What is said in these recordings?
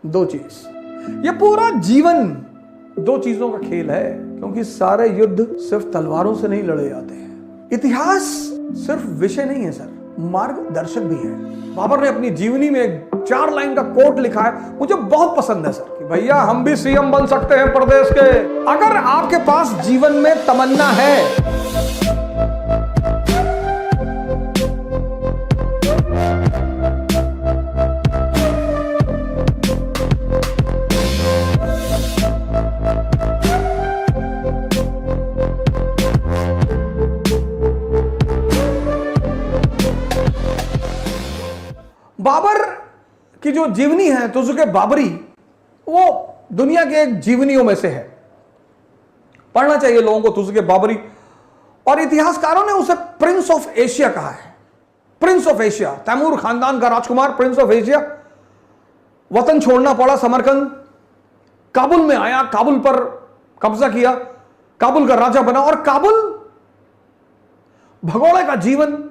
दो चीज। ये पूरा जीवन दो चीजों का खेल है, क्योंकि सारे युद्ध सिर्फ तलवारों से नहीं लड़े जाते हैं। इतिहास सिर्फ विषय नहीं है सर, मार्गदर्शक भी है। बाबर ने अपनी जीवनी में एक 4 लाइन का कोट लिखा है, मुझे बहुत पसंद है सर, कि भैया हम भी सीएम बन सकते हैं प्रदेश के, अगर आपके पास जीवन में तमन्ना है। बाबर की जो जीवनी है तुज़ुके बाबरी, वो दुनिया के एक जीवनियों में से है। पढ़ना चाहिए लोगों को तुज़ुके बाबरी, और इतिहासकारों ने उसे प्रिंस ऑफ एशिया कहा है। प्रिंस ऑफ एशिया, तैमूर खानदान का राजकुमार, प्रिंस ऑफ एशिया। वतन छोड़ना पड़ा, समरकंद, काबुल में आया, काबुल पर कब्जा किया, काबुल का राजा बना, और काबुल भगोड़े का जीवन,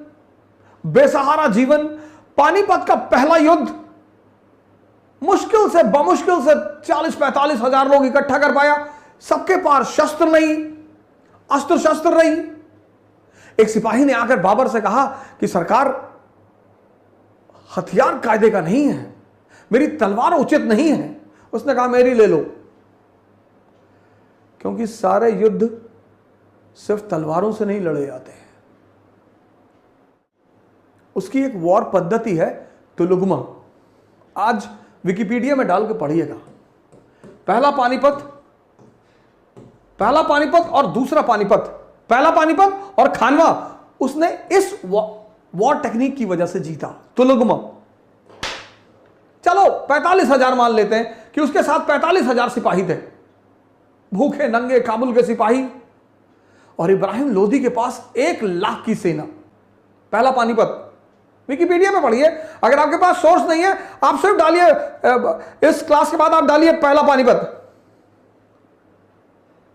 बेसहारा जीवन, पानीपत का पहला युद्ध, मुश्किल से बमुश्किल से 40-45 हजार लोग इकट्ठा कर पाया। सबके पास शस्त्र नहीं, अस्त्र शस्त्र नहीं। एक सिपाही ने आकर बाबर से कहा कि सरकार, हथियार कायदे का नहीं है, मेरी तलवार उचित नहीं है। उसने कहा मेरी ले लो, क्योंकि सारे युद्ध सिर्फ तलवारों से नहीं लड़े जाते हैं। उसकी एक वॉर पद्धति है तुलुगमा। आज विकिपीडिया में डाल के पढ़िएगा। पहला पानीपत और दूसरा पानीपत, पहला पानीपत और खानवा, उसने इस वॉर टेक्निक की वजह से जीता, तुलुगमा। चलो 45,000 मान लेते हैं कि उसके साथ 45,000 सिपाही थे, भूखे नंगे काबुल के सिपाही, और इब्राहिम लोदी के पास 1 लाख की सेना। पहला पानीपत, विकिपीडिया में पढ़िए। अगर आपके पास सोर्स नहीं है, आप सिर्फ डालिए, इस क्लास के बाद आप डालिए पहला पानीपत,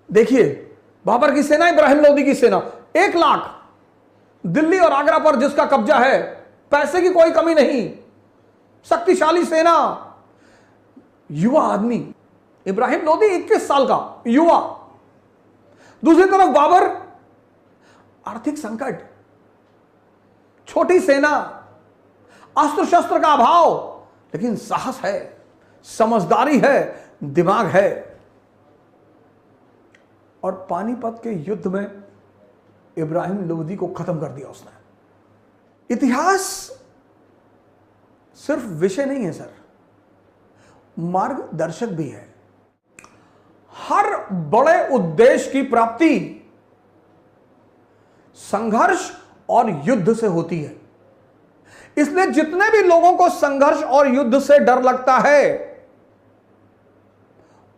देखिए बाबर की सेना, इब्राहिम लोदी की सेना, 1 लाख। दिल्ली और आगरा पर जिसका कब्जा है, पैसे की कोई कमी नहीं, शक्तिशाली सेना, युवा आदमी। इब्राहिम लोदी 21 साल का युवा। दूसरी तरफ बाबर, आर्थिक संकट, छोटी सेना, अस्त्र शस्त्र का अभाव, लेकिन साहस है, समझदारी है, दिमाग है। और पानीपत के युद्ध में इब्राहिम लोदी को खत्म कर दिया उसने। इतिहास सिर्फ विषय नहीं है सर, मार्गदर्शक भी है। हर बड़े उद्देश्य की प्राप्ति संघर्ष और युद्ध से होती है। इसलिए जितने भी लोगों को संघर्ष और युद्ध से डर लगता है,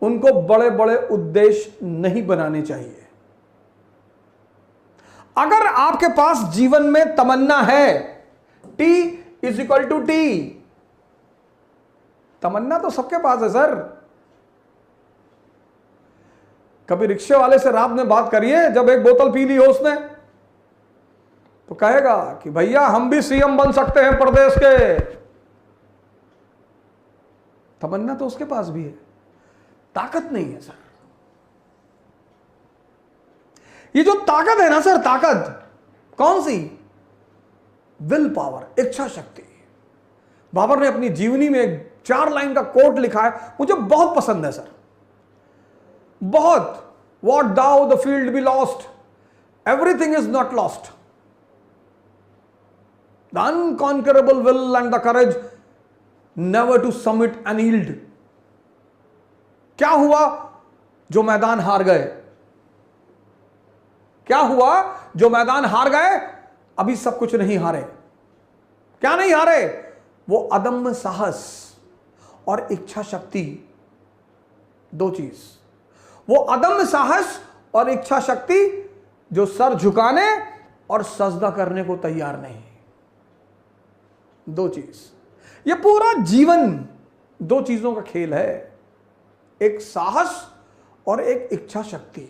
उनको बड़े बड़े उद्देश्य नहीं बनाने चाहिए। अगर आपके पास जीवन में तमन्ना है, T=T, तमन्ना तो सबके पास है सर। कभी रिक्शे वाले से रात में बात करिए, जब एक बोतल पी ली हो उसने, तो कहेगा कि भैया हम भी सीएम बन सकते हैं प्रदेश के। तमन्ना तो उसके पास भी है, ताकत नहीं है सर। ये जो ताकत है ना सर, ताकत कौन सी? विल पावर, इच्छा शक्ति। बाबर ने अपनी जीवनी में एक 4 लाइन का कोट लिखा है, मुझे बहुत पसंद है सर, बहुत। What thou the field be lost, everything is not lost. The unconquerable will and the courage never to submit and yield. क्या हुआ जो मैदान हार गए? क्या हुआ जो मैदान हार गए? अभी सब कुछ नहीं हारे। क्या नहीं हारे? वो अदम्य साहस और इच्छा शक्ति, दो चीज। वो अदम्य साहस और इच्छा शक्ति जो सर झुकाने और सजदा करने को तैयार नहीं, दो चीज। ये पूरा जीवन दो चीजों का खेल है, एक साहस और एक इच्छा शक्ति।